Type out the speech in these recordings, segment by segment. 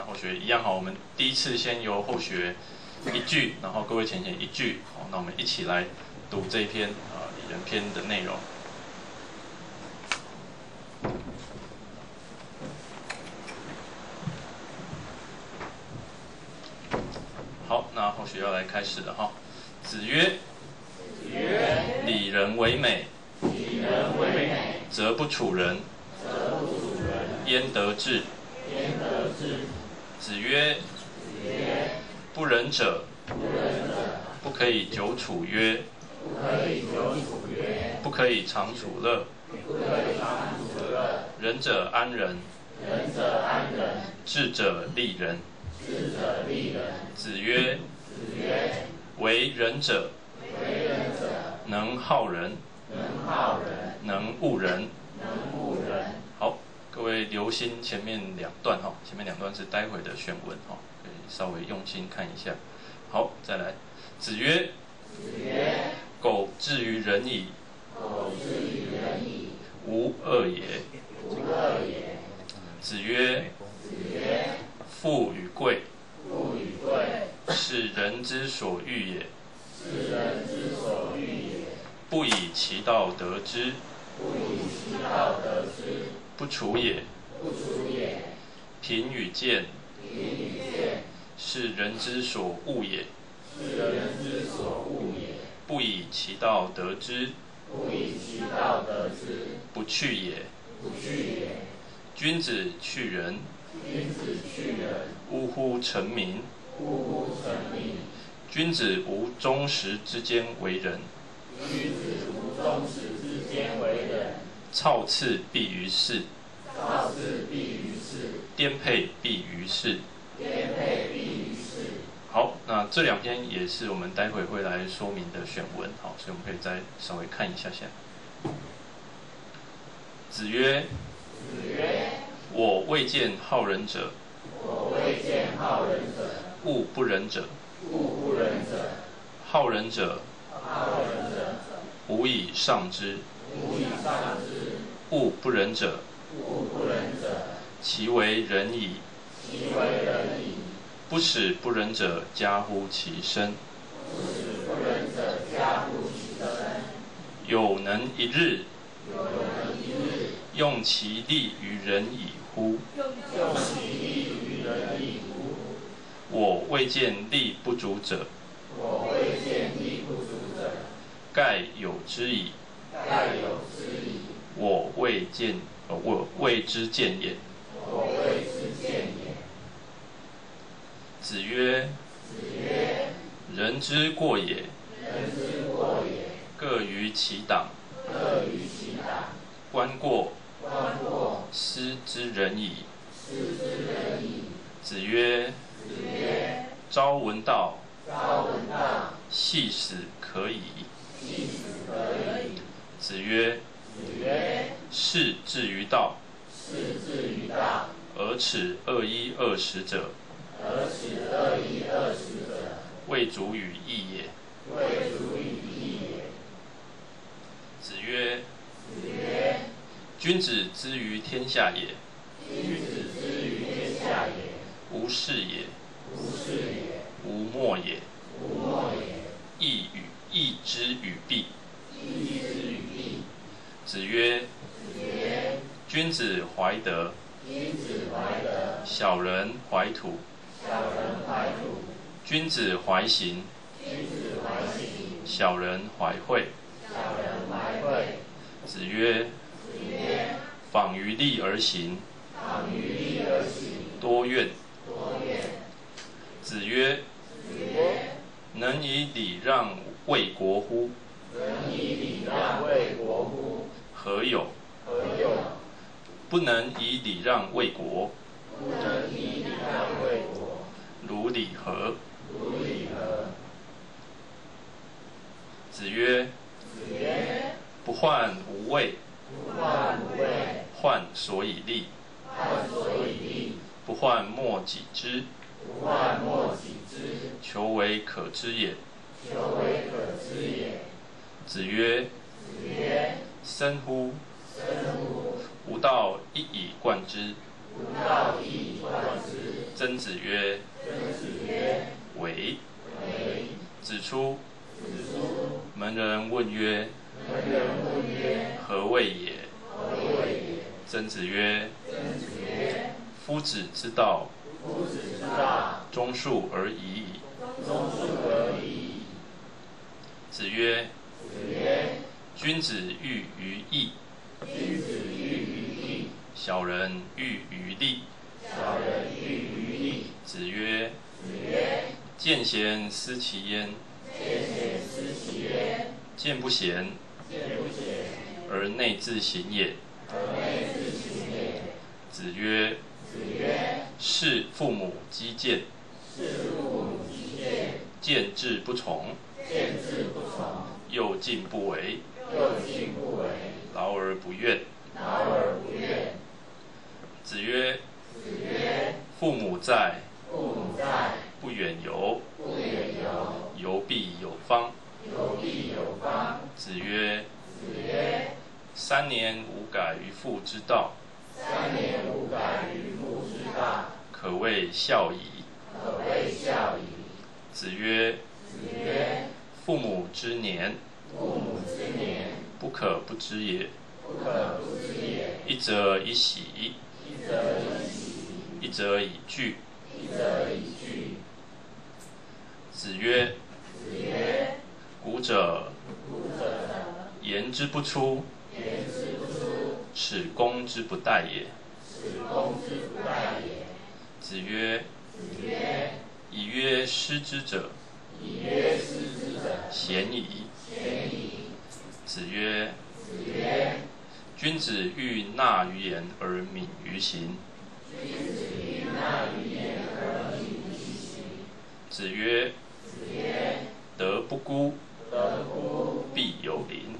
后学一样好，我们第一次先由后学一句，然后各位浅显一句。好，那我们一起来读这一篇里仁篇的内容。好，那后学要来开始了哈。子曰：“礼仁为美，则不处人，焉得志？”子曰：“不仁者，不可以久处曰，不可以长处乐。仁者安仁，智者利人。”子曰：“为仁者，能好人，能恶人。”好，各位留心前面两段哈，前面两段是待会的选文哈，可以稍微用心看一下。好，再来。子曰：“苟至于仁矣，无恶也。”子曰：“富与贵，是人之所欲也。不以其道得之，不处也。贫与贱，是人之所恶也。不以其道得之，不去也。君子去仁，呜呼！臣民。君子无忠实之间为人，操刺必于事，颠沛必于事。好，那这两篇也是我们待会会来说明的选文，好，所以我们可以再稍微看一下下。子曰：“我未见好人者，恶不仁者。好人者，吾以上之；恶不仁者，其为仁矣。不使不仁者加乎其身。有能一日，用其力于人矣乎？我未见力不足者，盖有之矣。我未之见也。”子曰：“人之过也，各于其党。观过，斯之仁矣。”子曰：“朝闻道，夕死可矣。”子曰：“士志于道，而耻21-20者，未足与义也。”子曰：“君子之于天下也，无事也，无莫也。义之与弊。”子曰：“君子怀德，小人怀土。君子怀行，小人怀惠。”子曰：“访于利而行，多怨。”子曰：“能以礼让为国乎？何有？不能以礼让为国，如礼何？”子曰：“不患无位，患所以立。不患莫己知，求为可知也。”子曰：“生乎！吾道一以贯之，曾子曰：为。子出，门人问曰：何谓也？曾子曰：夫子之道，忠恕而已矣。子曰：君子喻于义，小人喻于利。子曰：见贤思齐焉，见不贤而内自省也。子曰：事父母积谏，见志不从，又敬不为，劳而不怨。子曰：父母在，不远游，游必有方。子曰：3年无改于父之道，可谓孝矣。子曰：父母之年，不可不知也。一则以喜，一则以惧。子曰：古者言之不出，耻公之不待也。子曰：以曰失之者，鲜矣。子曰：君子欲纳于言而敏于行。子曰：德不孤，必有邻。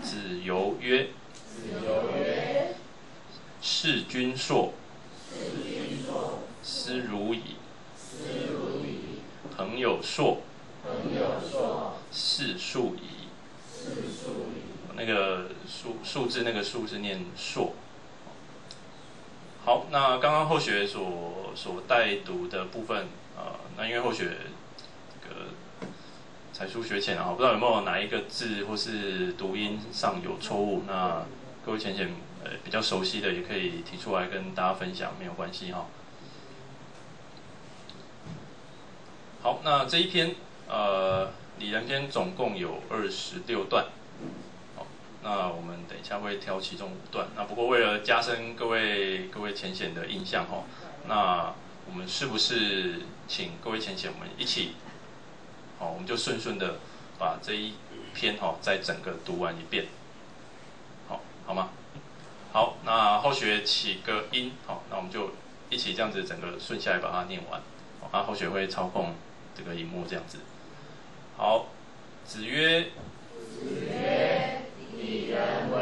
子游曰：事君硕，斯如矣。朋友硕，是数矣。那个数字那个数是念硕。好，那刚刚后学所带读的部分，那因为后学这个才疏学浅啊，不知道有没有哪一个字或是读音上有错误，那各位浅比较熟悉的也可以提出来跟大家分享，没有关系哈。好，那这一篇里仁篇总共有26段。那我们等一下会挑其中5段。那不过为了加深各位浅显的印象哈，那我们是不是请各位浅显我们一起，我们就顺的把这一篇再整个读完一遍，好吗？好，那后学起个音，那我们就一起这样子整个顺下来把它念完。那后学会操控这个荧幕这样子。好，子曰：里仁为